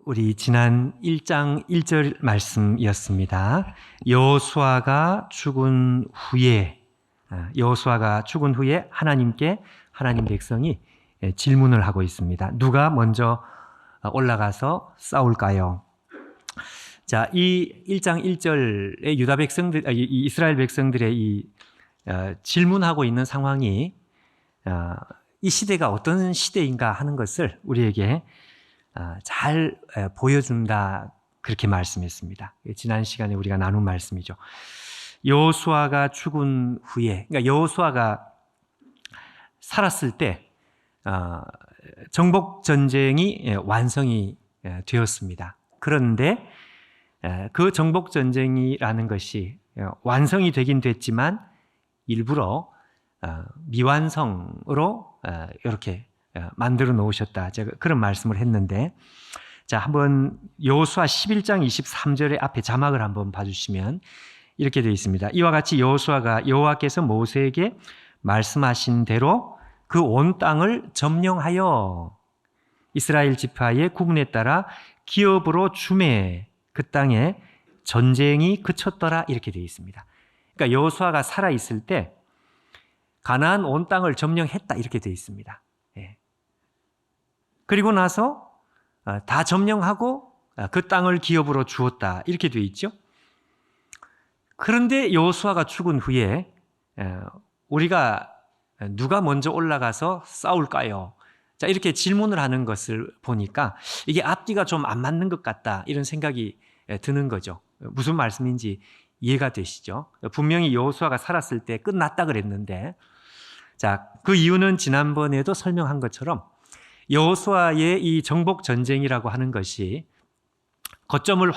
우리 지난 1장 1절 말씀이었습니다. 여호수아가 죽은 후에 하나님께 하나님 백성이 질문을 하고 있습니다. 누가 먼저 올라가서 싸울까요? 자, 이 1장 1절의 유다 백성들, 이스라엘 백성들의 이 질문하고 있는 상황이 이 시대가 어떤 시대인가 하는 것을 우리에게 잘 보여준다, 그렇게 말씀했습니다. 지난 시간에 우리가 나눈 말씀이죠. 여호수아가 죽은 후에, 그러니까 여호수아가 살았을 때 정복 전쟁이 완성이 되었습니다. 그런데 그 정복 전쟁이라는 것이 완성이 되긴 됐지만 일부러 미완성으로 이렇게 만들어 놓으셨다, 제가 그런 말씀을 했는데, 자, 한번 여호수아 11장 23절의 앞에 자막을 한번 봐주시면 이렇게 되어 있습니다. 이와 같이 여호수아가 여호와께서 모세에게 말씀하신 대로 그 온 땅을 점령하여 이스라엘 지파의 구분에 따라 기업으로 주매 그 땅에 전쟁이 그쳤더라, 이렇게 되어 있습니다. 그러니까 여호수아가 살아 있을 때 가나안 온 땅을 점령했다, 이렇게 되어 있습니다. 그리고 나서 다 점령하고 그 땅을 기업으로 주었다, 이렇게 되어 있죠. 그런데 여호수아가 죽은 후에 우리가 누가 먼저 올라가서 싸울까요? 자, 이렇게 질문을 하는 것을 보니까 이게 앞뒤가 좀 안 맞는 것 같다, 이런 생각이 드는 거죠. 무슨 말씀인지 이해가 되시죠? 분명히 여호수아가 살았을 때 끝났다 그랬는데, 자, 그 이유는 지난번에도 설명한 것처럼 여호수아의 이 정복 전쟁이라고 하는 것이 거점을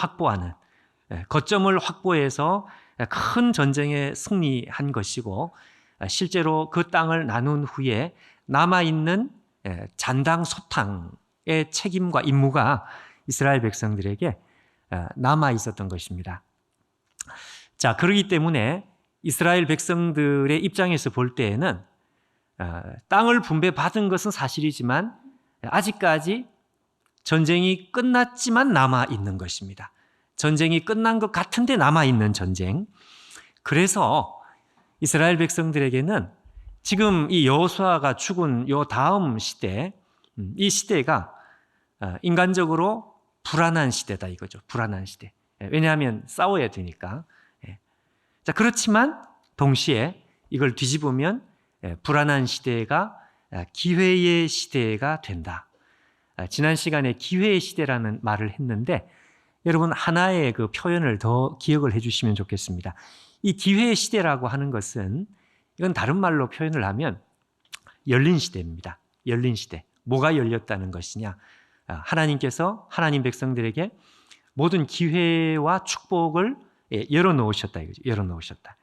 확보해서 큰 전쟁에 승리한 것이고, 실제로 그 땅을 나눈 후에 남아있는 잔당 소탕의 책임과 임무가 이스라엘 백성들에게 남아 있었던 것입니다. 자, 그렇기 때문에 이스라엘 백성들의 입장에서 볼 때에는 땅을 분배받은 것은 사실이지만 아직까지 전쟁이 끝났지만 남아 있는 것입니다. 전쟁이 끝난 것 같은데 남아 있는 전쟁. 그래서 이스라엘 백성들에게는 지금 이 여호수아가 죽은 요 다음 시대, 이 시대가 인간적으로 불안한 시대다, 이거죠. 불안한 시대. 왜냐하면 싸워야 되니까. 자, 그렇지만 동시에 이걸 뒤집으면 불안한 시대가 기회의 시대가 된다. 지난 시간에 기회의 시대라는 말을 했는데, 여러분 하나의 그 표현을 더 기억을 해주시면 좋겠습니다. 이 기회의 시대라고 하는 것은, 이건 다른 말로 표현을 하면 열린 시대입니다. 열린 시대. 뭐가 열렸다는 것이냐? 하나님께서 하나님 백성들에게 모든 기회와 축복을 열어놓으셨다, 이거죠. 열어놓으셨다.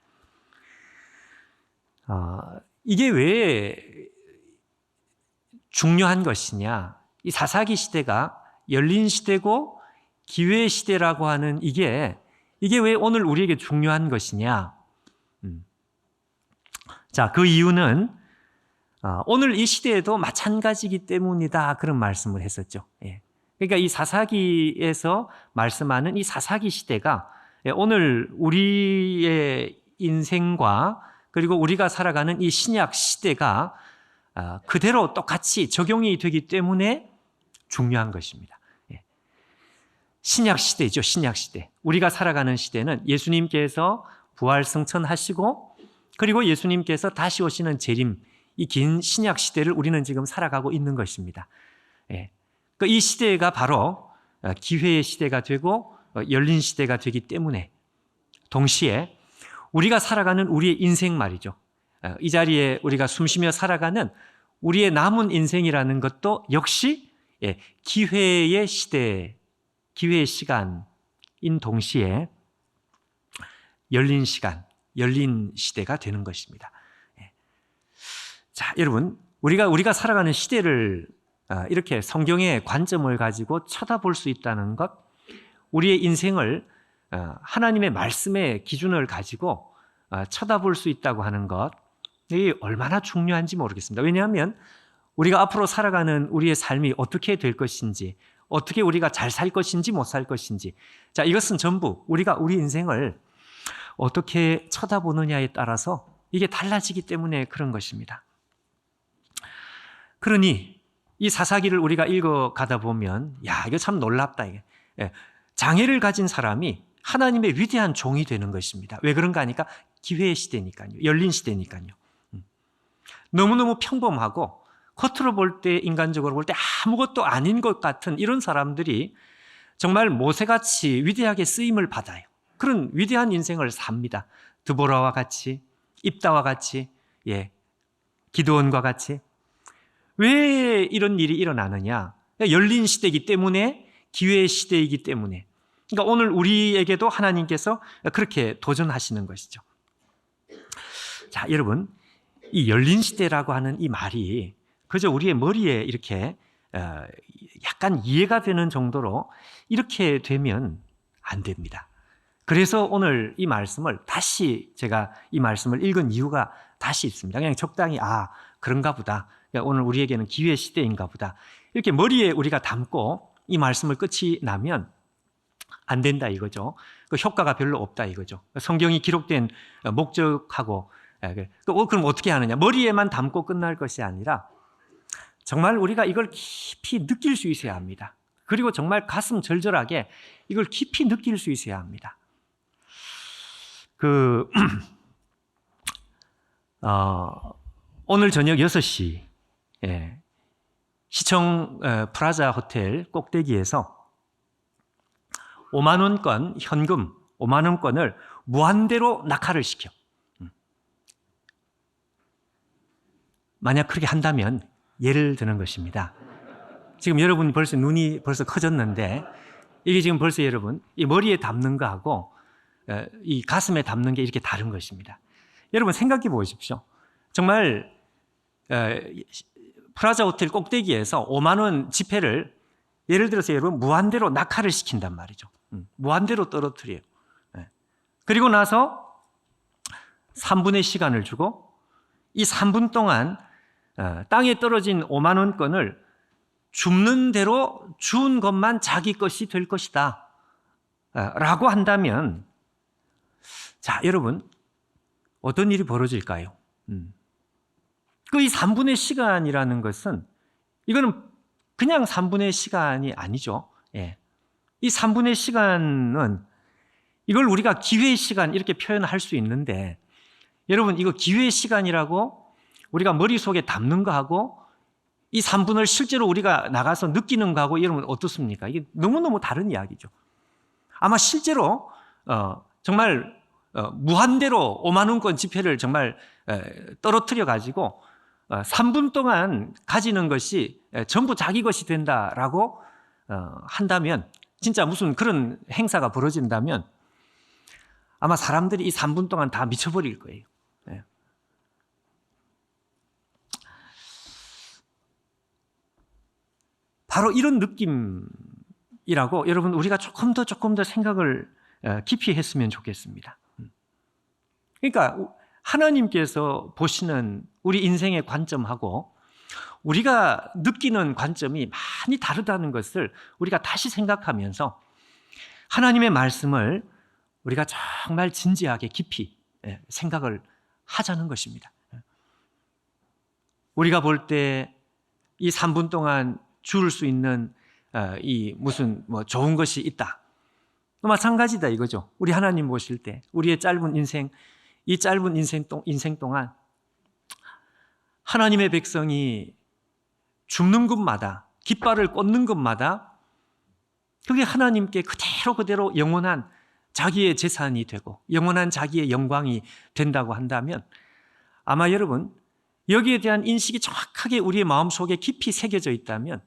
이게 왜 중요한 것이냐? 이 사사기 시대가 열린 시대고 기회의 시대라고 하는 이게 왜 오늘 우리에게 중요한 것이냐? 자, 그 이유는 오늘 이 시대에도 마찬가지이기 때문이다, 그런 말씀을 했었죠. 그러니까 이 사사기에서 말씀하는 이 사사기 시대가 오늘 우리의 인생과 그리고 우리가 살아가는 이 신약 시대가 그대로 똑같이 적용이 되기 때문에 중요한 것입니다. 신약 시대죠, 신약 시대. 우리가 살아가는 시대는 예수님께서 부활 승천하시고, 그리고 예수님께서 다시 오시는 재림, 이 긴 신약 시대를 우리는 지금 살아가고 있는 것입니다. 이 시대가 바로 기회의 시대가 되고 열린 시대가 되기 때문에, 동시에 우리가 살아가는 우리의 인생 말이죠. 이 자리에 우리가 숨쉬며 살아가는 우리의 남은 인생이라는 것도 역시 기회의 시대, 기회의 시간인 동시에 열린 시간, 열린 시대가 되는 것입니다. 자, 여러분, 우리가 살아가는 시대를 이렇게 성경의 관점을 가지고 쳐다볼 수 있다는 것, 우리의 인생을 하나님의 말씀의 기준을 가지고 쳐다볼 수 있다고 하는 것, 이게 얼마나 중요한지 모르겠습니다. 왜냐하면 우리가 앞으로 살아가는 우리의 삶이 어떻게 될 것인지, 어떻게 우리가 잘 살 것인지 못 살 것인지. 자, 이것은 전부 우리가 우리 인생을 어떻게 쳐다보느냐에 따라서 이게 달라지기 때문에 그런 것입니다. 그러니 이 사사기를 우리가 읽어가다 보면 야, 이거 참 놀랍다. 이게. 장애를 가진 사람이 하나님의 위대한 종이 되는 것입니다. 왜 그런가 하니까 기회의 시대니까요. 열린 시대니까요. 너무너무 평범하고 겉으로 볼 때, 인간적으로 볼 때 아무것도 아닌 것 같은 이런 사람들이 정말 모세같이 위대하게 쓰임을 받아요. 그런 위대한 인생을 삽니다. 드보라와 같이, 입다와 같이, 기드온과 같이. 왜 이런 일이 일어나느냐? 열린 시대이기 때문에, 기회의 시대이기 때문에. 그러니까 오늘 우리에게도 하나님께서 그렇게 도전하시는 것이죠. 자, 여러분, 이 열린 시대라고 하는 이 말이 그저 우리의 머리에 이렇게 약간 이해가 되는 정도로 이렇게 되면 안 됩니다. 그래서 오늘 이 말씀을 다시 제가 이 말씀을 읽은 이유가 다시 있습니다. 그냥 적당히 그런가 보다. 오늘 우리에게는 기회 시대인가 보다. 이렇게 머리에 우리가 담고 이 말씀을 끝이 나면 안 된다 이거죠. 그 효과가 별로 없다 이거죠. 성경이 기록된 목적하고 그럼 어떻게 하느냐? 머리에만 담고 끝날 것이 아니라 정말 우리가 이걸 깊이 느낄 수 있어야 합니다. 그리고 정말 가슴 절절하게 이걸 깊이 느낄 수 있어야 합니다. 오늘 저녁 6시 시청 프라자 호텔 꼭대기에서 5만 원권 현금 5만 원권을 무한대로 낙하를 시켜. 만약 그렇게 한다면 예를 드는 것입니다. 지금 여러분 벌써 눈이 벌써 커졌는데 이게 지금 벌써 여러분 이 머리에 담는 거하고 이 가슴에 담는 게 이렇게 다른 것입니다. 여러분 생각해 보십시오. 정말 프라자 호텔 꼭대기에서 5만 원 지폐를 예를 들어서 여러분 무한대로 낙하를 시킨단 말이죠. 무한대로 떨어뜨려요. 그리고 나서 3분의 시간을 주고 이 3분 동안 땅에 떨어진 5만 원권을 줍는 대로 준 것만 자기 것이 될 것이다 라고 한다면 자 여러분 어떤 일이 벌어질까요? 그 이 3분의 시간이라는 것은 이거는 그냥 3분의 시간이 아니죠. 이 3분의 시간은 이걸 우리가 기회의 시간 이렇게 표현할 수 있는데 여러분 이거 기회의 시간이라고 우리가 머릿속에 담는 거하고 이 3분을 실제로 우리가 나가서 느끼는 거하고 여러분 어떻습니까? 이게 너무너무 다른 이야기죠. 아마 실제로 정말 무한대로 5만 원권 지폐를 정말 떨어뜨려 가지고 3분 동안 가지는 것이 전부 자기 것이 된다라고 한다면 진짜 무슨 그런 행사가 벌어진다면 아마 사람들이 이 3분 동안 다 미쳐버릴 거예요. 바로 이런 느낌이라고 여러분 우리가 조금 더 생각을 깊이 했으면 좋겠습니다. 그러니까 하나님께서 보시는 우리 인생의 관점하고 우리가 느끼는 관점이 많이 다르다는 것을 우리가 다시 생각하면서 하나님의 말씀을 우리가 정말 진지하게 깊이 생각을 하자는 것입니다. 우리가 볼 때 이 3분 동안 줄 수 있는 이 무슨 좋은 것이 있다. 마찬가지다 이거죠. 우리 하나님 보실 때 우리의 짧은 인생, 이 짧은 인생 동안 하나님의 백성이 죽는 것마다 깃발을 꽂는 것마다 그게 하나님께 그대로 영원한 자기의 재산이 되고 영원한 자기의 영광이 된다고 한다면 아마 여러분 여기에 대한 인식이 정확하게 우리의 마음속에 깊이 새겨져 있다면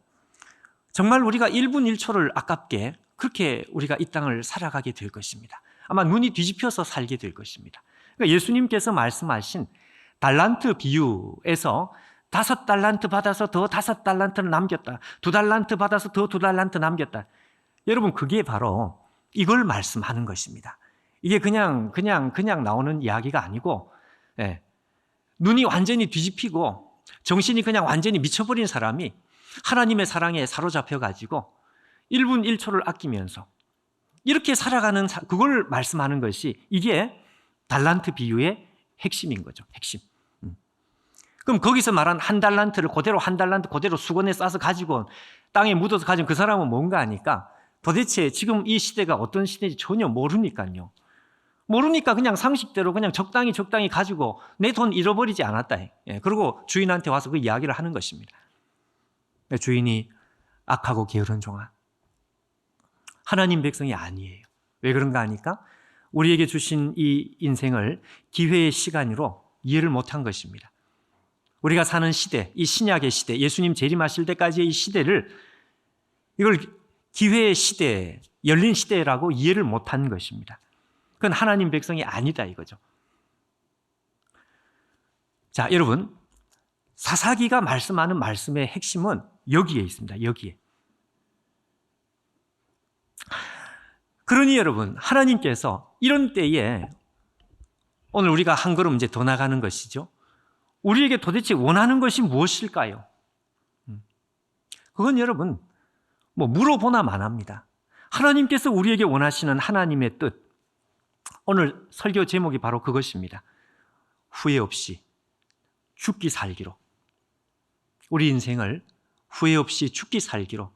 정말 우리가 1분 1초를 아깝게 그렇게 우리가 이 땅을 살아가게 될 것입니다. 아마 눈이 뒤집혀서 살게 될 것입니다. 그러니까 예수님께서 말씀하신 달란트 비유에서 5달란트 받아서 더 5달란트를 남겼다. 2달란트 받아서 더 2달란트 남겼다. 여러분 그게 바로 이걸 말씀하는 것입니다. 이게 그냥 나오는 이야기가 아니고 눈이 완전히 뒤집히고 정신이 그냥 완전히 미쳐버린 사람이 하나님의 사랑에 사로잡혀가지고 1분 1초를 아끼면서 이렇게 살아가는 그걸 말씀하는 것이 이게 달란트 비유의 핵심인 거죠. 핵심. 그럼 거기서 말한 한 달란트를 그대로 한 달란트 그대로 수건에 싸서 가지고 땅에 묻어서 가진 그 사람은 뭔가 하니까 도대체 지금 이 시대가 어떤 시대인지 전혀 모르니까요. 모르니까 그냥 상식대로 그냥 적당히 가지고 내 돈 잃어버리지 않았다. 그리고 주인한테 와서 그 이야기를 하는 것입니다. 주인이 악하고 게으른 종아. 하나님 백성이 아니에요. 왜 그런가 하니까 우리에게 주신 이 인생을 기회의 시간으로 이해를 못한 것입니다. 우리가 사는 시대, 이 신약의 시대, 예수님 재림하실 때까지의 이 시대를 이걸 기회의 시대, 열린 시대라고 이해를 못한 것입니다. 그건 하나님 백성이 아니다 이거죠. 자, 여러분, 사사기가 말씀하는 말씀의 핵심은 여기에 있습니다. 여기에. 그러니 여러분, 하나님께서 이런 때에 오늘 우리가 한 걸음 이제 더 나가는 것이죠. 우리에게 도대체 원하는 것이 무엇일까요? 그건 여러분, 뭐 물어보나 마나입니다. 하나님께서 우리에게 원하시는 하나님의 뜻, 오늘 설교 제목이 바로 그것입니다. 후회 없이 죽기 살기로. 우리 인생을 후회 없이 죽기 살기로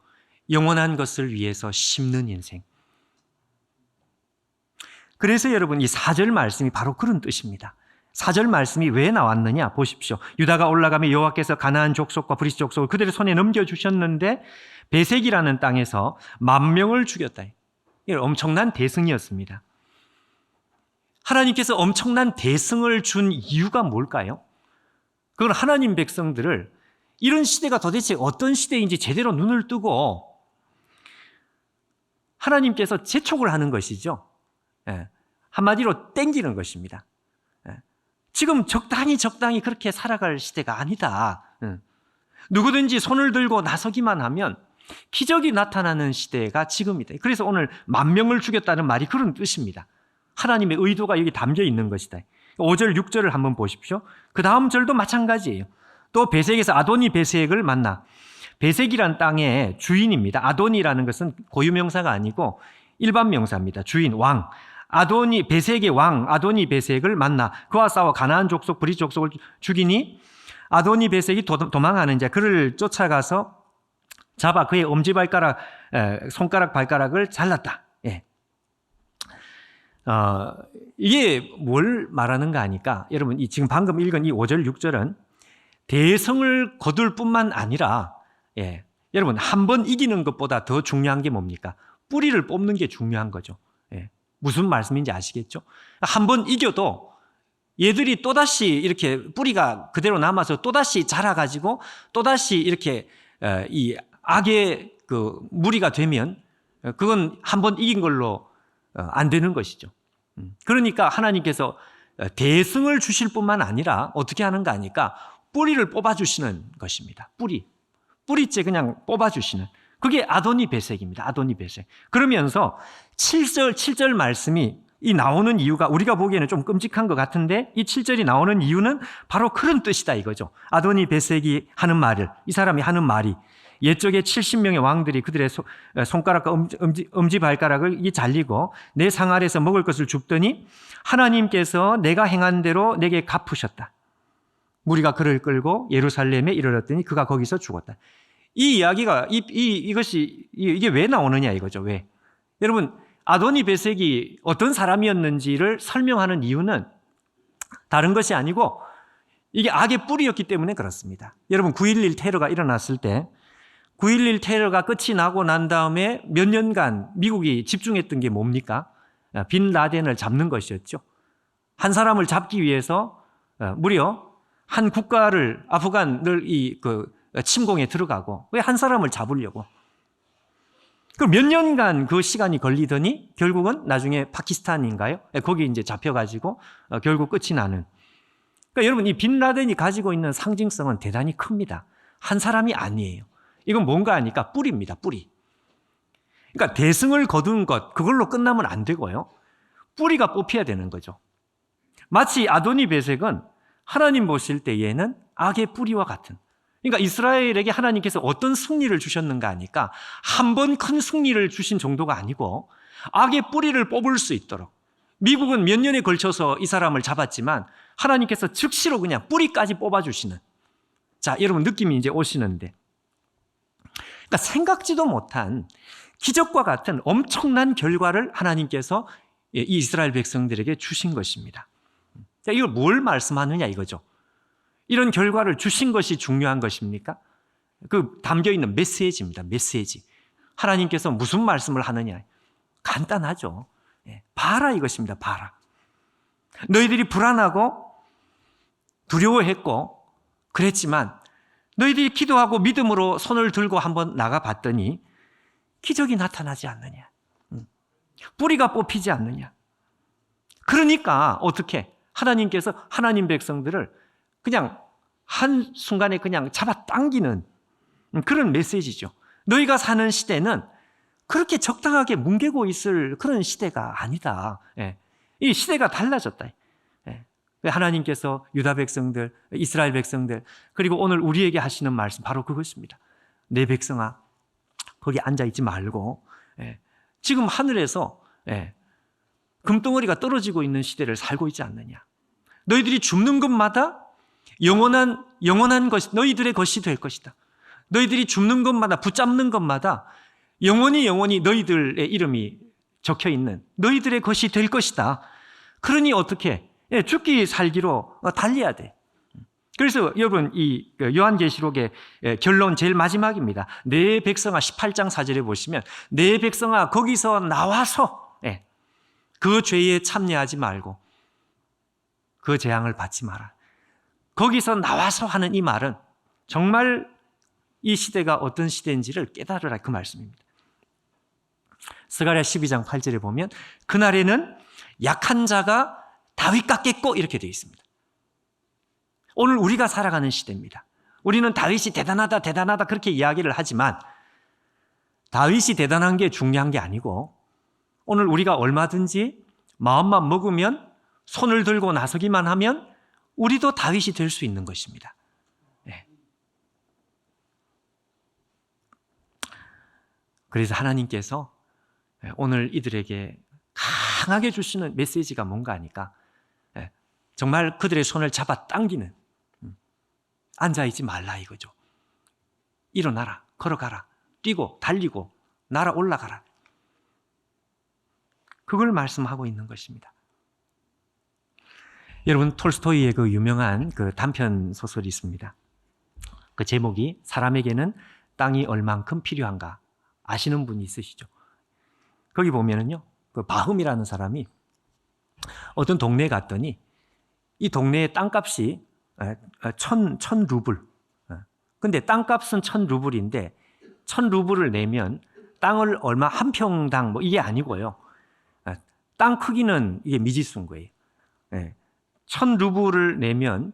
영원한 것을 위해서 심는 인생. 그래서 여러분 이 4절 말씀이 바로 그런 뜻입니다. 4절 말씀이 왜 나왔느냐 보십시오. 유다가 올라가며 여호와께서 가나안 족속과 브리스 족속을 그들의 손에 넘겨주셨는데 베색이라는 땅에서 10,000명을 죽였다. 이건 엄청난 대승이었습니다. 하나님께서 엄청난 대승을 준 이유가 뭘까요? 그건 하나님 백성들을 이런 시대가 도대체 어떤 시대인지 제대로 눈을 뜨고 하나님께서 재촉을 하는 것이죠. 한마디로 땡기는 것입니다. 지금 적당히 그렇게 살아갈 시대가 아니다. 누구든지 손을 들고 나서기만 하면 기적이 나타나는 시대가 지금이다. 그래서 오늘 10,000명을 죽였다는 말이 그런 뜻입니다. 하나님의 의도가 여기 담겨 있는 것이다. 5절, 6절을 한번 보십시오. 그 다음 절도 마찬가지예요. 또 베색에서 아도니 베색을 만나. 베색이란 땅의 주인입니다. 아도니라는 것은 고유명사가 아니고 일반 명사입니다. 주인, 왕. 아도니 베색의 왕 아도니 베색을 만나 그와 싸워 가나안 족속 브리스 족속을 죽이니 아도니 베색이 도망하는 자 그를 쫓아가서 잡아 그의 엄지발가락 손가락 발가락을 잘랐다. 이게 뭘 말하는가 하니까 여러분 지금 방금 읽은 이 5절 6절은 대성을 거둘 뿐만 아니라 여러분 한 번 이기는 것보다 더 중요한 게 뭡니까? 뿌리를 뽑는 게 중요한 거죠. 무슨 말씀인지 아시겠죠? 한 번 이겨도 얘들이 또다시 이렇게 뿌리가 그대로 남아서 또다시 자라가지고 또다시 이렇게 이 악의 그 무리가 되면 그건 한 번 이긴 걸로 안 되는 것이죠. 그러니까 하나님께서 대승을 주실 뿐만 아니라 어떻게 하는가 하니까 뿌리를 뽑아주시는 것입니다. 뿌리째 그냥 뽑아주시는. 그게 아도니 베색입니다. 아도니 베색. 그러면서 7절 말씀이 이 나오는 이유가 우리가 보기에는 좀 끔찍한 것 같은데 이 7절이 나오는 이유는 바로 그런 뜻이다 이거죠. 아도니 베색이 하는 말을 이 사람이 하는 말이 옛적에 70명의 왕들이 그들의 손가락과 엄지발가락을 잘리고 내 상 아래서 먹을 것을 줍더니 하나님께서 내가 행한 대로 내게 갚으셨다. 무리가 그를 끌고 예루살렘에 이르렀더니 그가 거기서 죽었다. 이 이야기가 이게 왜 나오느냐 이거죠. 왜? 여러분 아도니 베색이 어떤 사람이었는지를 설명하는 이유는 다른 것이 아니고 이게 악의 뿌리였기 때문에 그렇습니다. 여러분 9.11 테러가 일어났을 때 9.11 테러가 끝이 나고 난 다음에 몇 년간 미국이 집중했던 게 뭡니까? 빈 라덴을 잡는 것이었죠. 한 사람을 잡기 위해서 무려 한 국가를 아프간을 침공에 들어가고 왜 한 사람을 잡으려고. 그럼 몇 년간 그 시간이 걸리더니 결국은 나중에 파키스탄인가요? 거기 이제 잡혀가지고 결국 끝이 나는. 그러니까 여러분 이 빈 라덴이 가지고 있는 상징성은 대단히 큽니다. 한 사람이 아니에요. 이건 뭔가 하니까 뿌리입니다. 뿌리. 그러니까 대승을 거둔 것 그걸로 끝나면 안 되고요. 뿌리가 뽑혀야 되는 거죠. 마치 아도니 베색은 하나님 보실 때에는 악의 뿌리와 같은. 그러니까 이스라엘에게 하나님께서 어떤 승리를 주셨는가 하니까 한 번 큰 승리를 주신 정도가 아니고 악의 뿌리를 뽑을 수 있도록, 미국은 몇 년에 걸쳐서 이 사람을 잡았지만 하나님께서 즉시로 그냥 뿌리까지 뽑아주시는, 자, 여러분 느낌이 이제 오시는데, 그러니까 생각지도 못한 기적과 같은 엄청난 결과를 하나님께서 이 이스라엘 백성들에게 주신 것입니다. 이걸 뭘 말씀하느냐 이거죠. 이런 결과를 주신 것이 중요한 것입니까? 그 담겨있는 메시지입니다. 메시지. 하나님께서 무슨 말씀을 하느냐. 간단하죠. 봐라 이것입니다. 봐라. 너희들이 불안하고 두려워했고 그랬지만 너희들이 기도하고 믿음으로 손을 들고 한번 나가봤더니 기적이 나타나지 않느냐. 뿌리가 뽑히지 않느냐. 그러니까 어떻게 하나님께서 하나님 백성들을 그냥 한순간에 그냥 잡아당기는 그런 메시지죠. 너희가 사는 시대는 그렇게 적당하게 뭉개고 있을 그런 시대가 아니다. 이 시대가 달라졌다. 하나님께서 유다 백성들, 이스라엘 백성들, 그리고 오늘 우리에게 하시는 말씀 바로 그것입니다. 내 백성아, 거기 앉아있지 말고 지금 하늘에서 금덩어리가 떨어지고 있는 시대를 살고 있지 않느냐. 너희들이 줍는 것마다 영원한 것이 너희들의 것이 될 것이다. 너희들이 줍는 것마다, 붙잡는 것마다 영원히 너희들의 이름이 적혀 있는 너희들의 것이 될 것이다. 그러니 어떻게? 죽기 살기로 달려야 돼. 그래서 여러분 이 요한계시록의 결론 제일 마지막입니다. 내 백성아, 18장 4절에 보시면 내 백성아 거기서 나와서 그 죄에 참여하지 말고 그 재앙을 받지 마라. 거기서 나와서 하는 이 말은 정말 이 시대가 어떤 시대인지를 깨달으라, 그 말씀입니다. 스가랴 12장 8절에 보면 그날에는 약한 자가 다윗 같겠고 이렇게 되어 있습니다. 오늘 우리가 살아가는 시대입니다. 우리는 다윗이 대단하다 그렇게 이야기를 하지만 다윗이 대단한 게 중요한 게 아니고 오늘 우리가 얼마든지 마음만 먹으면 손을 들고 나서기만 하면 우리도 다윗이 될 수 있는 것입니다. 그래서 하나님께서 오늘 이들에게 강하게 주시는 메시지가 뭔가 하니까 정말 그들의 손을 잡아당기는, 앉아있지 말라 이거죠. 일어나라, 걸어가라, 뛰고 달리고 날아 올라가라. 그걸 말씀하고 있는 것입니다. 여러분 톨스토이의 그 유명한 그 단편 소설이 있습니다. 그 제목이 사람에게는 땅이 얼만큼 필요한가 아시는 분이 있으시죠? 거기 보면은요, 그 바흠이라는 사람이 어떤 동네에 갔더니 이 동네의 땅값이 1,000루블. 근데 땅값은 1,000루블인데 1,000루블을 내면 땅을 얼마 한 평당 뭐 이게 아니고요. 땅 크기는 이게 미지수인 거예요. 1,000루블을 내면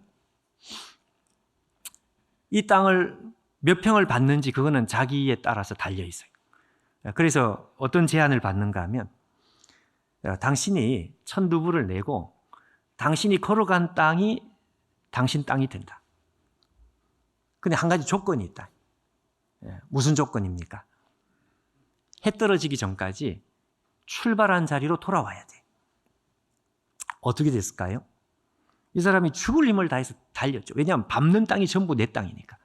이 땅을 몇 평을 받는지 그거는 자기에 따라서 달려 있어요. 그래서 어떤 제안을 받는가 하면 당신이 1,000루블을 내고 당신이 걸어간 땅이 당신 땅이 된다. 근데 한 가지 조건이 있다. 무슨 조건입니까? 해 떨어지기 전까지 출발한 자리로 돌아와야 돼. 어떻게 됐을까요? 이 사람이 죽을 힘을 다해서 달렸죠. 왜냐하면 밟는 땅이 전부 내 땅이니까.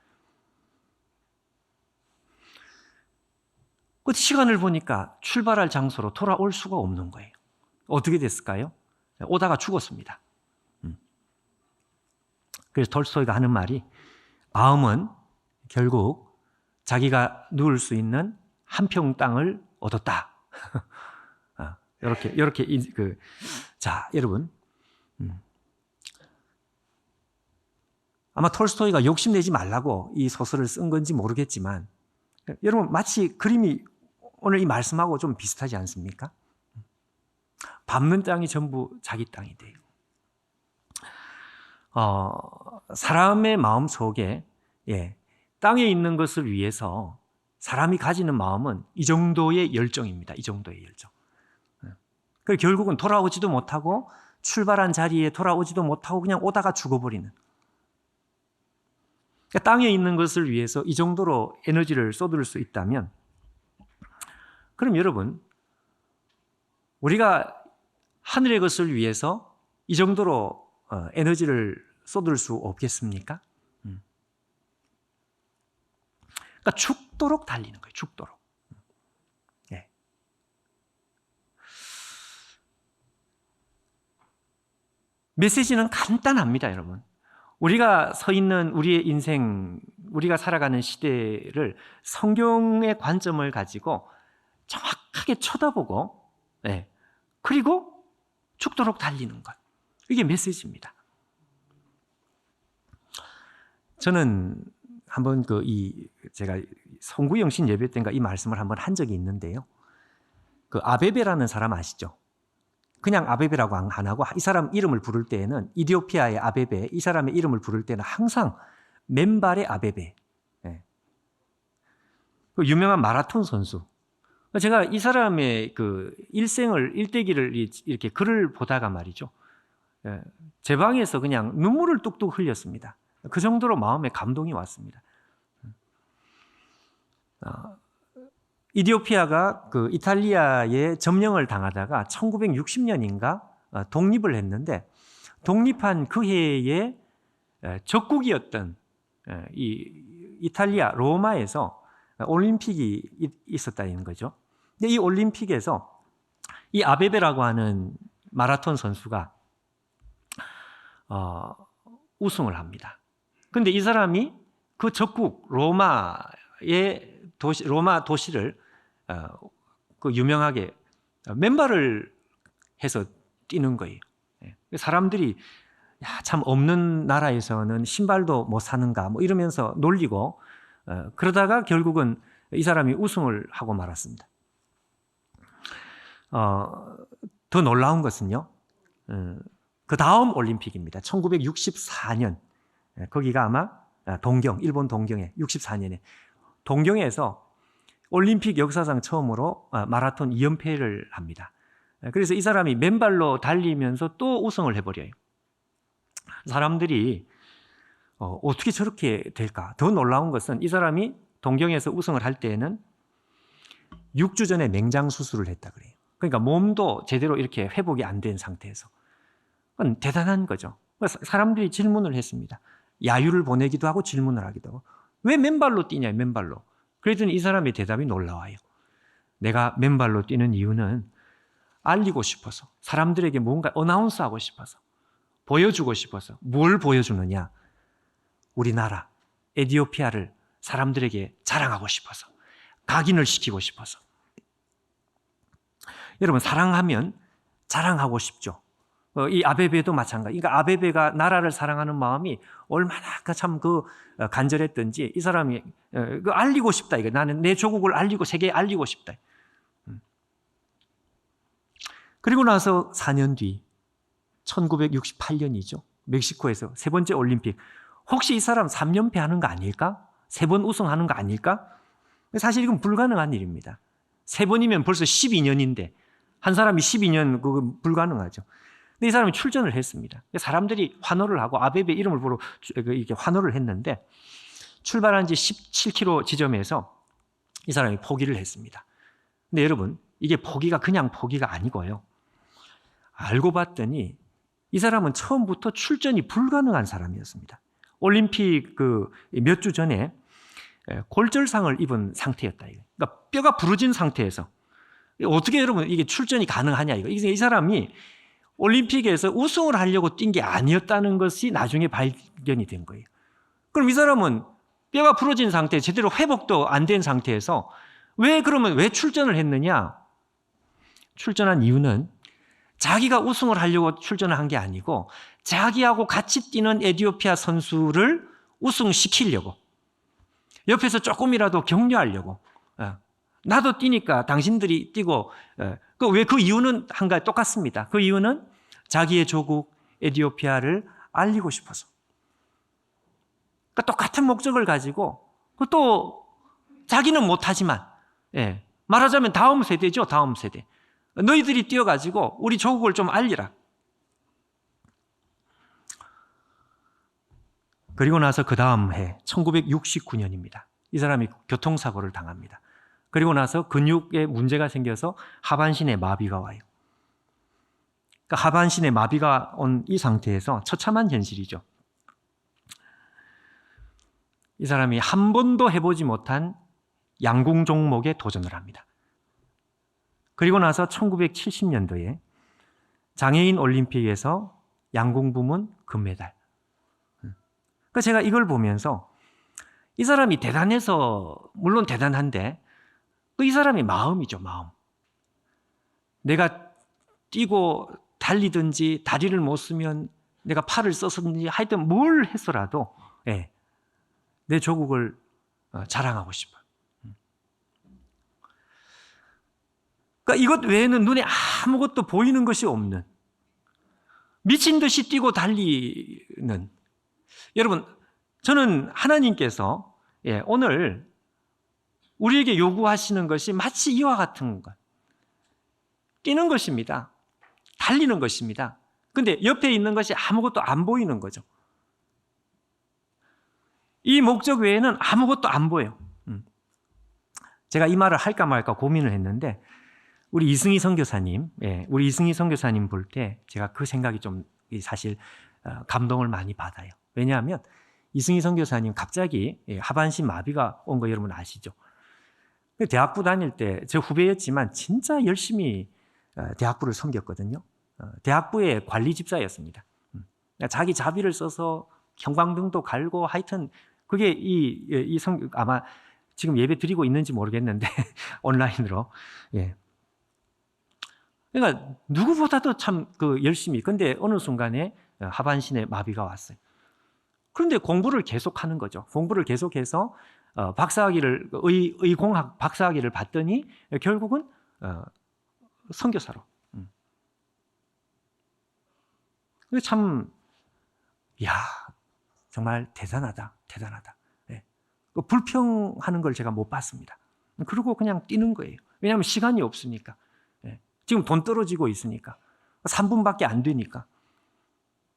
그 시간을 보니까 출발할 장소로 돌아올 수가 없는 거예요. 어떻게 됐을까요? 오다가 죽었습니다. 그래서 톨스토이가 하는 말이 마음은 결국 자기가 누울 수 있는 한 평 땅을 얻었다. 이렇게 자, 여러분. 아마 톨스토이가 욕심내지 말라고 이 소설을 쓴 건지 모르겠지만 여러분 마치 그림이 오늘 이 말씀하고 좀 비슷하지 않습니까? 밟는 땅이 전부 자기 땅이 돼요. 사람의 마음 속에 땅에 있는 것을 위해서 사람이 가지는 마음은 이 정도의 열정입니다. 이 정도의 열정. 그래서 결국은 돌아오지도 못하고 출발한 자리에 돌아오지도 못하고 그냥 오다가 죽어버리는. 그러니까 땅에 있는 것을 위해서 이 정도로 에너지를 쏟을 수 있다면, 그럼 여러분, 우리가 하늘의 것을 위해서 이 정도로 에너지를 쏟을 수 없겠습니까? 그러니까 죽도록 달리는 거예요. 죽도록. 네. 메시지는 간단합니다, 여러분. 우리가 서 있는 우리의 인생, 우리가 살아가는 시대를 성경의 관점을 가지고 정확하게 쳐다보고, 네. 그리고 죽도록 달리는 것. 이게 메시지입니다. 저는 한번 제가 성구영신 예배 때인가 이 말씀을 한번 한 적이 있는데요. 그 아베베라는 사람 아시죠? 그냥 아베베라고 안 하고 이 사람 이름을 부를 때에는 이디오피아의 아베베, 이 사람의 이름을 부를 때는 항상 맨발의 아베베. 네. 그 유명한 마라톤 선수. 제가 이 사람의 그 일대기를 이렇게 글을 보다가 말이죠. 제 방에서 그냥 눈물을 뚝뚝 흘렸습니다. 그 정도로 마음에 감동이 왔습니다. 이디오피아가 그 이탈리아에 점령을 당하다가 1960년인가 독립을 했는데, 독립한 그 해에 적국이었던 이 이탈리아 로마에서 올림픽이 있었다는 거죠. 근데 이 올림픽에서 이 아베베라고 하는 마라톤 선수가 우승을 합니다. 그런데 이 사람이 그 적국 로마 도시를 그 유명하게 맨발을 해서 뛰는 거예요. 사람들이 야, 참 없는 나라에서는 신발도 못 사는가 뭐 이러면서 놀리고, 그러다가 결국은 이 사람이 우승을 하고 말았습니다. 더 놀라운 것은요, 그 다음 올림픽입니다. 1964년. 거기가 아마 일본 동경에 64년에 동경에서 올림픽 역사상 처음으로 마라톤 2연패를 합니다. 그래서 이 사람이 맨발로 달리면서 또 우승을 해버려요. 사람들이 어떻게 저렇게 될까? 더 놀라운 것은 이 사람이 동경에서 우승을 할 때에는 6주 전에 맹장 수술을 했다 그래요. 그러니까 몸도 제대로 이렇게 회복이 안 된 상태에서. 그건 대단한 거죠. 사람들이 질문을 했습니다. 야유를 보내기도 하고 질문을 하기도 하고. 왜 맨발로 뛰냐, 맨발로. 그랬더니 이 사람의 대답이 놀라워요. 내가 맨발로 뛰는 이유는 알리고 싶어서, 사람들에게 뭔가 어나운스하고 싶어서, 보여주고 싶어서. 뭘 보여주느냐? 우리나라 에티오피아를 사람들에게 자랑하고 싶어서, 각인을 시키고 싶어서. 여러분, 사랑하면 자랑하고 싶죠. 이 아베베도 마찬가지. 그러니까 아베베가 나라를 사랑하는 마음이 얼마나 참 간절했던지 이 사람이 알리고 싶다. 이거 나는 내 조국을 알리고 세계에 알리고 싶다. 그리고 나서 4년 뒤 1968년이죠. 멕시코에서 세 번째 올림픽. 혹시 이 사람 3연패 하는 거 아닐까? 3번 우승하는 거 아닐까? 사실 이건 불가능한 일입니다. 3번이면 벌써 12년인데 한 사람이 12년 그거 불가능하죠. 근데 이 사람이 출전을 했습니다. 사람들이 환호를 하고 아베베 이름을 부르고 이렇게 환호를 했는데, 출발한 지 17km 지점에서 이 사람이 포기를 했습니다. 근데 여러분, 이게 포기가 그냥 포기가 아니고요. 알고 봤더니 이 사람은 처음부터 출전이 불가능한 사람이었습니다. 올림픽 몇 주 전에 골절상을 입은 상태였다. 그러니까 뼈가 부러진 상태에서 어떻게 여러분 이게 출전이 가능하냐 이거. 이 사람이 올림픽에서 우승을 하려고 뛴 게 아니었다는 것이 나중에 발견이 된 거예요. 그럼 이 사람은 뼈가 부러진 상태, 제대로 회복도 안 된 상태에서 그러면 왜 출전을 했느냐? 출전한 이유는 자기가 우승을 하려고 출전을 한 게 아니고 자기하고 같이 뛰는 에티오피아 선수를 우승시키려고, 옆에서 조금이라도 격려하려고. 나도 뛰니까 당신들이 뛰고. 왜 그 이유는 한 가지 똑같습니다. 그 이유는 자기의 조국 에티오피아를 알리고 싶어서. 그러니까 똑같은 목적을 가지고, 또 자기는 못하지만, 말하자면 다음 세대죠. 다음 세대. 너희들이 뛰어가지고 우리 조국을 좀 알리라. 그리고 나서 그 다음 해 1969년입니다. 이 사람이 교통사고를 당합니다. 그리고 나서 근육에 문제가 생겨서 하반신에 마비가 와요. 그러니까 하반신에 마비가 온 이 상태에서 처참한 현실이죠. 이 사람이 한 번도 해보지 못한 양궁 종목에 도전을 합니다. 그리고 나서 1970년도에 장애인 올림픽에서 양궁 부문 금메달. 그러니까 제가 이걸 보면서 이 사람이 대단해서 물론 대단한데 또 이 사람의 마음이죠, 마음. 내가 뛰고 달리든지 다리를 못 쓰면 내가 팔을 썼든지 하여튼 뭘 했어라도 내 조국을 자랑하고 싶어요. 그러니까 이것 외에는 눈에 아무것도 보이는 것이 없는, 미친 듯이 뛰고 달리는. 여러분, 저는 하나님께서 오늘 우리에게 요구하시는 것이 마치 이와 같은 것, 뛰는 것입니다. 달리는 것입니다. 근데 옆에 있는 것이 아무것도 안 보이는 거죠. 이 목적 외에는 아무것도 안 보여요. 제가 이 말을 할까 말까 고민을 했는데 우리 이승희 선교사님 볼 때 제가 그 생각이 좀 사실 감동을 많이 받아요. 왜냐하면 이승희 선교사님 갑자기 하반신 마비가 온 거 여러분 아시죠? 대학부 다닐 때 저 후배였지만 진짜 열심히 대학부를 섬겼거든요. 대학부의 관리 집사였습니다. 자기 자비를 써서 형광등도 갈고 하여튼 그게 아마 지금 예배 드리고 있는지 모르겠는데 온라인으로. 그러니까 누구보다도 참 열심히. 근데 어느 순간에 하반신에 마비가 왔어요. 그런데 공부를 계속하는 거죠. 공부를 계속해서 박사학위를 의공학 박사학위를 받더니 결국은 선교사로. 참, 정말 대단하다. 불평하는 걸 제가 못 봤습니다. 그리고 그냥 뛰는 거예요. 왜냐하면 시간이 없으니까. 지금 돈 떨어지고 있으니까. 3분밖에 안 되니까.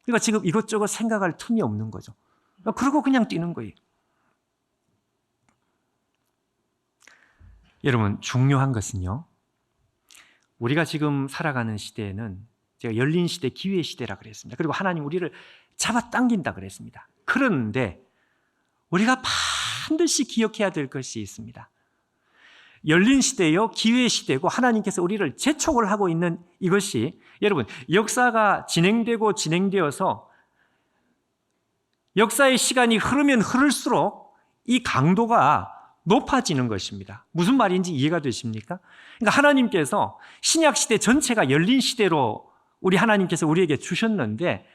그러니까 지금 이것저것 생각할 틈이 없는 거죠. 그리고 그냥 뛰는 거예요. 여러분, 중요한 것은요, 우리가 지금 살아가는 시대에는 제가 열린 시대, 기회 시대라 그랬습니다. 그리고 하나님 우리를 잡아당긴다 그랬습니다. 그런데 우리가 반드시 기억해야 될 것이 있습니다. 열린 시대요, 기회 시대고 하나님께서 우리를 재촉을 하고 있는 이것이 여러분 역사가 진행되고 진행되어서 역사의 시간이 흐르면 흐를수록 이 강도가 높아지는 것입니다. 무슨 말인지 이해가 되십니까? 그러니까 하나님께서 신약 시대 전체가 열린 시대로 우리 하나님께서 우리에게 주셨는데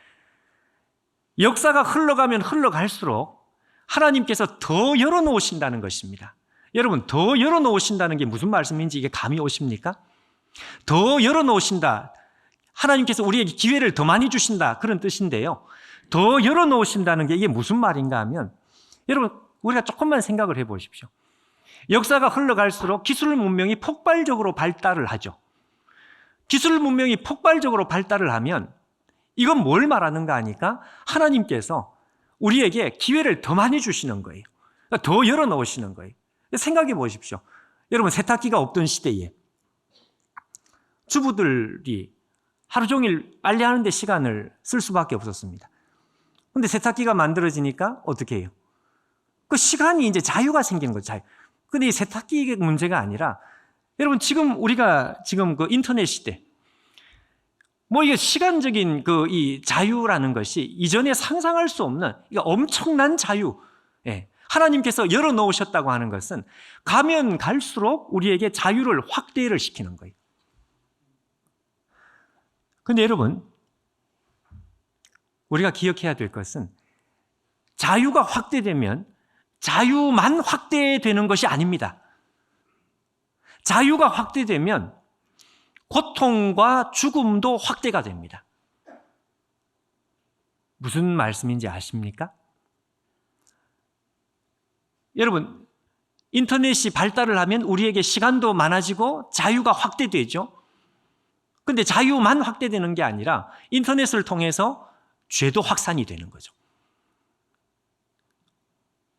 역사가 흘러가면 흘러갈수록 하나님께서 더 열어놓으신다는 것입니다. 여러분, 더 열어놓으신다는 게 무슨 말씀인지 이게 감이 오십니까? 더 열어놓으신다. 하나님께서 우리에게 기회를 더 많이 주신다. 그런 뜻인데요. 더 열어놓으신다는 게 이게 무슨 말인가 하면 여러분, 우리가 조금만 생각을 해보십시오. 역사가 흘러갈수록 기술 문명이 폭발적으로 발달을 하죠. 기술 문명이 폭발적으로 발달을 하면 이건 뭘 말하는가 하니까 하나님께서 우리에게 기회를 더 많이 주시는 거예요. 그러니까 더 열어놓으시는 거예요. 생각해 보십시오. 여러분, 세탁기가 없던 시대에 주부들이 하루 종일 빨래하는 데 시간을 쓸 수밖에 없었습니다. 그런데 세탁기가 만들어지니까 어떻게 해요? 그 시간이 이제 자유가 생기는 거죠. 자유. 근데 이 세탁기의 문제가 아니라 여러분 우리가 지금 그 인터넷 시대 이게 시간적인 이 자유라는 것이 이전에 상상할 수 없는 엄청난 자유. 하나님께서 열어놓으셨다고 하는 것은 가면 갈수록 우리에게 자유를 확대를 시키는 거예요. 그런데 여러분, 우리가 기억해야 될 것은 자유가 확대되면 자유만 확대되는 것이 아닙니다. 자유가 확대되면 고통과 죽음도 확대가 됩니다. 무슨 말씀인지 아십니까? 여러분, 인터넷이 발달을 하면 우리에게 시간도 많아지고 자유가 확대되죠. 그런데 자유만 확대되는 게 아니라 인터넷을 통해서 죄도 확산이 되는 거죠.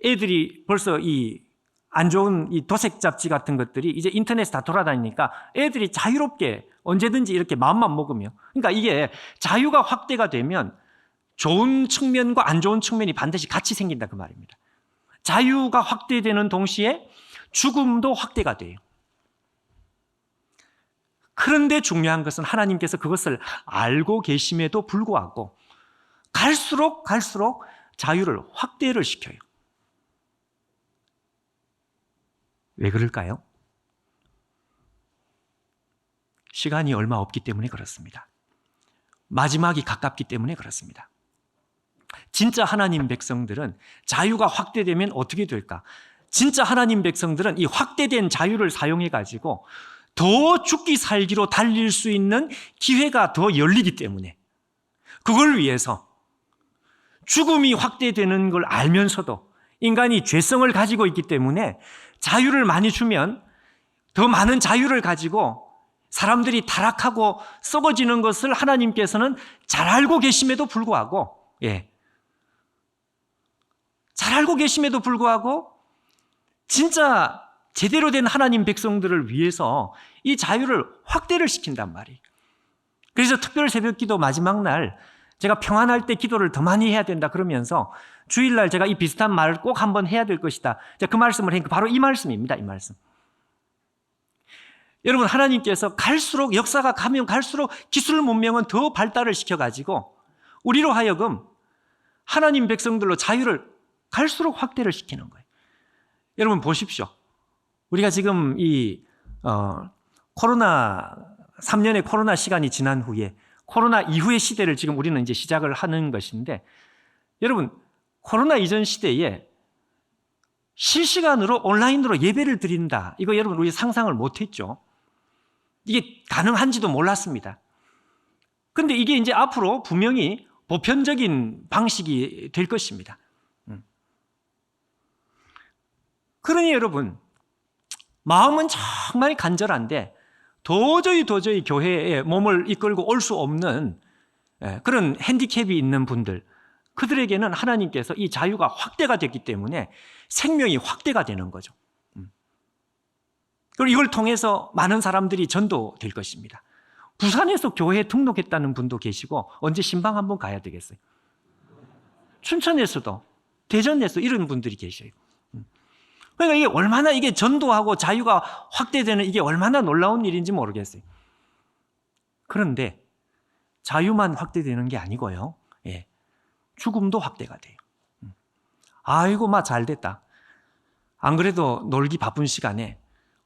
애들이 벌써 이 안 좋은 이 도색 잡지 같은 것들이 이제 인터넷에 다 돌아다니니까 애들이 자유롭게 언제든지 이렇게 마음만 먹으면, 그러니까 이게 자유가 확대가 되면 좋은 측면과 안 좋은 측면이 반드시 같이 생긴다 그 말입니다. 자유가 확대되는 동시에 죽음도 확대가 돼요. 그런데 중요한 것은 하나님께서 그것을 알고 계심에도 불구하고 갈수록 자유를 확대를 시켜요. 왜 그럴까요? 시간이 얼마 없기 때문에 그렇습니다. 마지막이 가깝기 때문에 그렇습니다. 진짜 하나님 백성들은 자유가 확대되면 어떻게 될까? 진짜 하나님 백성들은 이 확대된 자유를 사용해 가지고 더 죽기 살기로 달릴 수 있는 기회가 더 열리기 때문에, 그걸 위해서 죽음이 확대되는 걸 알면서도 인간이 죄성을 가지고 있기 때문에 자유를 많이 주면 더 많은 자유를 가지고 사람들이 타락하고 썩어지는 것을 하나님께서는 잘 알고 계심에도 불구하고, 잘 알고 계심에도 불구하고 진짜 제대로 된 하나님 백성들을 위해서 이 자유를 확대를 시킨단 말이에요. 그래서 특별 새벽기도 마지막 날 제가 평안할 때 기도를 더 많이 해야 된다 그러면서 주일날 제가 이 비슷한 말을 꼭 한번 해야 될 것이다, 그 말씀을 하니까 바로 이 말씀입니다. 이 말씀. 여러분, 하나님께서 갈수록, 역사가 가면 갈수록 기술 문명은 더 발달을 시켜가지고 우리로 하여금 하나님 백성들로 자유를 갈수록 확대를 시키는 거예요. 여러분 보십시오. 우리가 지금 이 코로나 3년의 코로나 시간이 지난 후에 코로나 이후의 시대를 지금 우리는 이제 시작을 하는 것인데, 여러분 코로나 이전 시대에 실시간으로 온라인으로 예배를 드린다, 이거 여러분 우리 상상을 못했죠. 이게 가능한지도 몰랐습니다. 그런데 이게 이제 앞으로 분명히 보편적인 방식이 될 것입니다. 그러니 여러분, 마음은 정말 간절한데 도저히 교회에 몸을 이끌고 올 수 없는 그런 핸디캡이 있는 분들, 그들에게는 하나님께서 이 자유가 확대가 됐기 때문에 생명이 확대가 되는 거죠. 그리고 이걸 통해서 많은 사람들이 전도될 것입니다. 부산에서 교회에 등록했다는 분도 계시고, 언제 신방 한번 가야 되겠어요. 춘천에서도, 대전에서 이런 분들이 계셔요. 그러니까 이게 얼마나, 이게 전도하고 자유가 확대되는 이게 얼마나 놀라운 일인지 모르겠어요. 그런데 자유만 확대되는 게 아니고요, 죽음도 확대가 돼요. 아이고 막 잘 됐다. 안 그래도 놀기 바쁜 시간에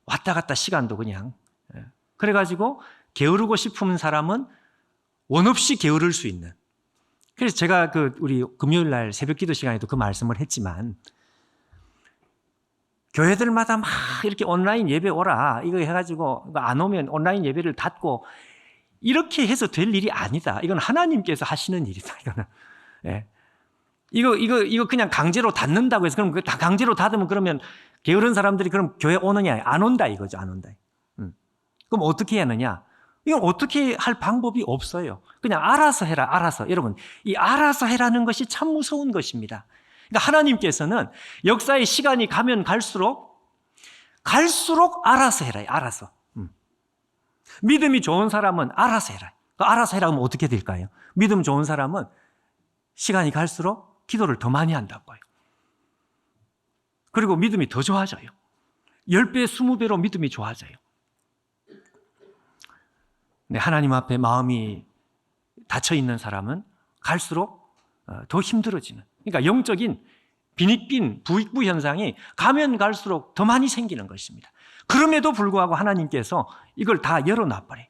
왔다 갔다 시간도 그냥, 그래가지고 게으르고 싶은 사람은 원 없이 게으를 수 있는. 그래서 제가 우리 금요일 날 새벽 기도 시간에도 그 말씀을 했지만, 교회들마다 막 이렇게 온라인 예배 오라 이거 해가지고 안 오면 온라인 예배를 닫고 이렇게 해서 될 일이 아니다. 이건 하나님께서 하시는 일이다. 이거는. 이거 그냥 강제로 닫는다고 해서, 그럼 다 강제로 닫으면 그러면 게으른 사람들이 그럼 교회 오느냐? 안 온다 이거죠. 안 온다. 그럼 어떻게 해야 하느냐? 이건 어떻게 할 방법이 없어요. 그냥 알아서 해라. 알아서. 여러분, 이 알아서 해라는 것이 참 무서운 것입니다. 그러니까 하나님께서는 역사의 시간이 가면 갈수록 알아서 해라. 알아서. 믿음이 좋은 사람은 알아서 해라. 알아서 해라 하면 어떻게 될까요? 믿음 좋은 사람은 시간이 갈수록 기도를 더 많이 한다고요. 그리고 믿음이 더 좋아져요. 10배, 20배로 믿음이 좋아져요. 네, 하나님 앞에 마음이 닫혀있는 사람은 갈수록 더 힘들어지는, 그러니까 영적인 빈익빈, 부익부 현상이 가면 갈수록 더 많이 생기는 것입니다. 그럼에도 불구하고 하나님께서 이걸 다 열어놔버려요.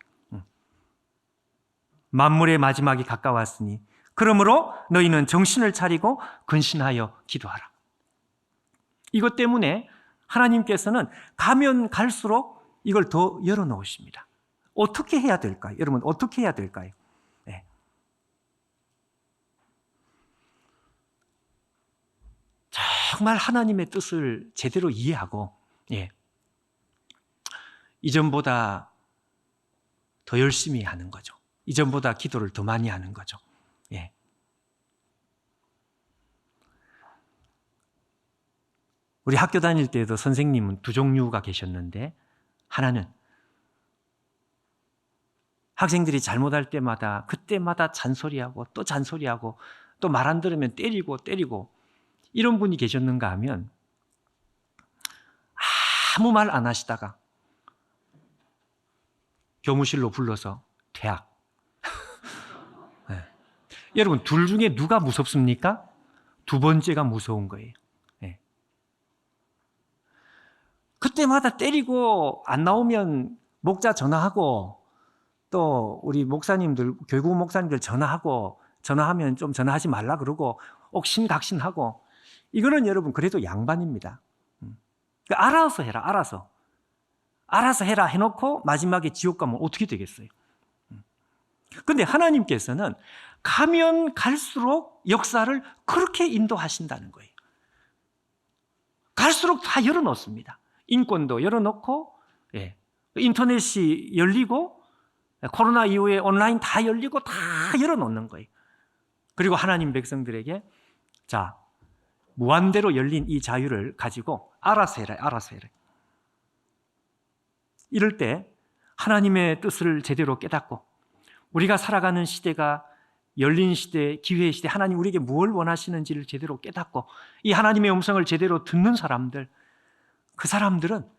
만물의 마지막이 가까웠으니 그러므로 너희는 정신을 차리고 근신하여 기도하라. 이것 때문에 하나님께서는 가면 갈수록 이걸 더 열어놓으십니다. 어떻게 해야 될까요? 여러분, 어떻게 해야 될까요? 네. 정말 하나님의 뜻을 제대로 이해하고, 이전보다 더 열심히 하는 거죠. 이전보다 기도를 더 많이 하는 거죠. 우리 학교 다닐 때도 선생님은 두 종류가 계셨는데, 하나는 학생들이 잘못할 때마다 그때마다 잔소리하고 또 잔소리하고 또 말 안 들으면 때리고 이런 분이 계셨는가 하면 아무 말 안 하시다가 교무실로 불러서 퇴학. 네. 여러분, 둘 중에 누가 무섭습니까? 두 번째가 무서운 거예요. 네. 그때마다 때리고 안 나오면 목자 전화하고 또 우리 목사님들, 교구 목사님들 전화하면 좀 전화하지 말라 그러고 옥신각신하고, 이거는 여러분 그래도 양반입니다. 그러니까 알아서 해라, 알아서 해라 해놓고 마지막에 지옥 가면 어떻게 되겠어요? 그런데 하나님께서는 가면 갈수록 역사를 그렇게 인도하신다는 거예요. 갈수록 다 열어놓습니다. 인권도 열어놓고, 인터넷이 열리고, 코로나 이후에 온라인 다 열리고 다 열어놓는 거예요. 그리고 하나님 백성들에게 자, 무한대로 열린 이 자유를 가지고 알아서 해라. 이럴 때 하나님의 뜻을 제대로 깨닫고 우리가 살아가는 시대가 열린 시대, 기회의 시대, 하나님 우리에게 무엇을 원하시는지를 제대로 깨닫고 이 하나님의 음성을 제대로 듣는 사람들, 그 사람들은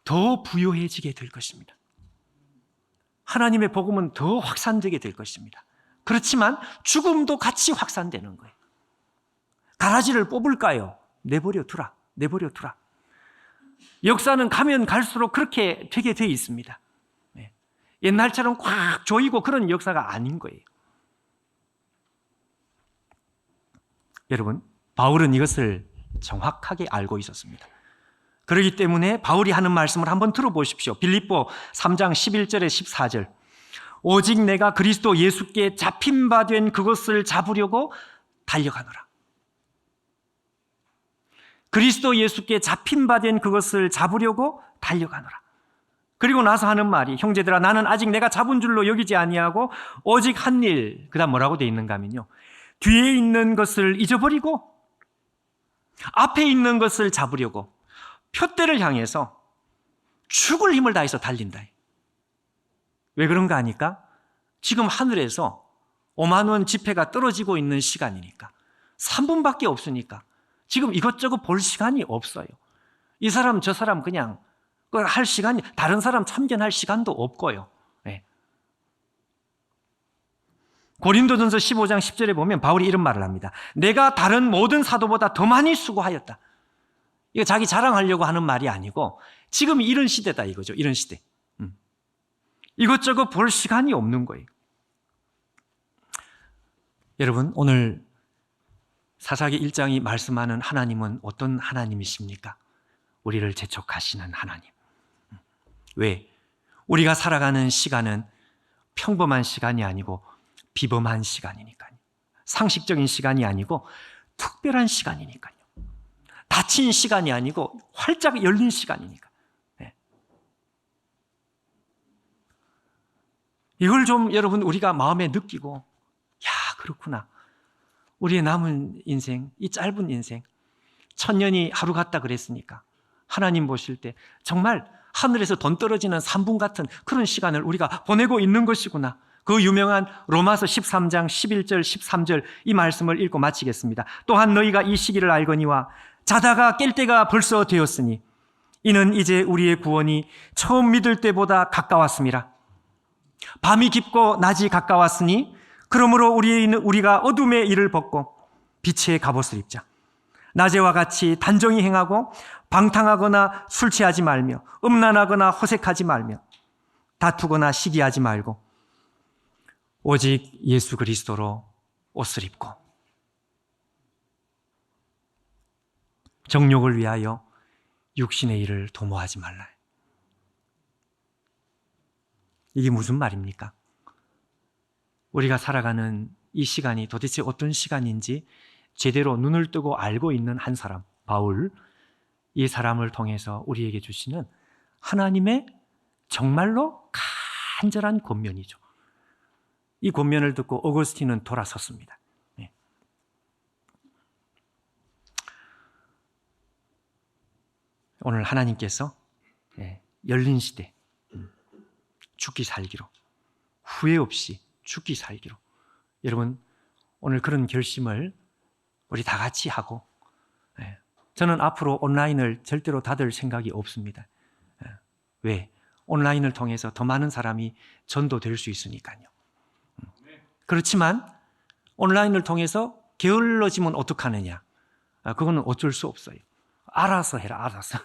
더 부유해지게 될 것입니다. 하나님의 복음은 더 확산되게 될 것입니다. 그렇지만 죽음도 같이 확산되는 거예요. 가라지를 뽑을까요? 내버려 두라. 역사는 가면 갈수록 그렇게 되게 돼 있습니다. 옛날처럼 꽉 조이고 그런 역사가 아닌 거예요. 여러분, 바울은 이것을 정확하게 알고 있었습니다. 그렇기 때문에 바울이 하는 말씀을 한번 들어보십시오. 빌립보 3장 11절에 14절. 오직 내가 그리스도 예수께 잡힌 바 된 그것을 잡으려고 달려가노라. 그리스도 예수께 잡힌 바 된 그것을 잡으려고 달려가노라. 그리고 나서 하는 말이, 형제들아 나는 아직 내가 잡은 줄로 여기지 아니하고 오직 한 일, 그다음 뭐라고 되어 있는가 하면요, 뒤에 있는 것을 잊어버리고 앞에 있는 것을 잡으려고 표대를 향해서 죽을 힘을 다해서 달린다. 왜 그런가 하니까 지금 하늘에서 5만 원 지폐가 떨어지고 있는 시간이니까 3분밖에 없으니까 지금 이것저것 볼 시간이 없어요. 이 사람 저 사람 그냥 할 시간이, 다른 사람 참견할 시간도 없고요. 고린도전서 15장 10절에 보면 바울이 이런 말을 합니다. 내가 다른 모든 사도보다 더 많이 수고하였다. 이거 자기 자랑하려고 하는 말이 아니고 지금 이런 시대다 이거죠. 이런 시대. 이것저것 볼 시간이 없는 거예요. 여러분, 오늘 사사기 1장이 말씀하는 하나님은 어떤 하나님이십니까? 우리를 재촉하시는 하나님. 왜? 우리가 살아가는 시간은 평범한 시간이 아니고 비범한 시간이니까요. 상식적인 시간이 아니고 특별한 시간이니까요. 닫힌 시간이 아니고 활짝 열린 시간이니까. 이걸 좀 여러분 우리가 마음에 느끼고, 야, 그렇구나. 우리의 남은 인생, 이 짧은 인생, 1000년이 하루 같다 그랬으니까 하나님 보실 때 정말 하늘에서 돈 떨어지는 3분 같은 그런 시간을 우리가 보내고 있는 것이구나. 그 유명한 로마서 13장 11절 13절 이 말씀을 읽고 마치겠습니다. 또한 너희가 이 시기를 알거니와 자다가 깰 때가 벌써 되었으니 이는 이제 우리의 구원이 처음 믿을 때보다 가까웠음이라. 밤이 깊고 낮이 가까웠으니 그러므로 우리가 어둠의 일을 벗고 빛의 갑옷을 입자. 낮에와 같이 단정히 행하고 방탕하거나 술 취하지 말며 음란하거나 호색하지 말며 다투거나 시기하지 말고 오직 예수 그리스도로 옷을 입고 정욕을 위하여 육신의 일을 도모하지 말라. 이게 무슨 말입니까? 우리가 살아가는 이 시간이 도대체 어떤 시간인지 제대로 눈을 뜨고 알고 있는 한 사람, 바울, 이 사람을 통해서 우리에게 주시는 하나님의 정말로 간절한 권면이죠. 이 권면을 듣고 어거스틴은 돌아섰습니다. 오늘 하나님께서 열린 시대, 죽기 살기로, 후회 없이 죽기 살기로, 여러분 오늘 그런 결심을 우리 다 같이 하고, 저는 앞으로 온라인을 절대로 닫을 생각이 없습니다. 왜? 온라인을 통해서 더 많은 사람이 전도될 수 있으니까요. 그렇지만 온라인을 통해서 게을러지면 어떡하느냐? 그거는 어쩔 수 없어요. 알아서 해라, 알아서.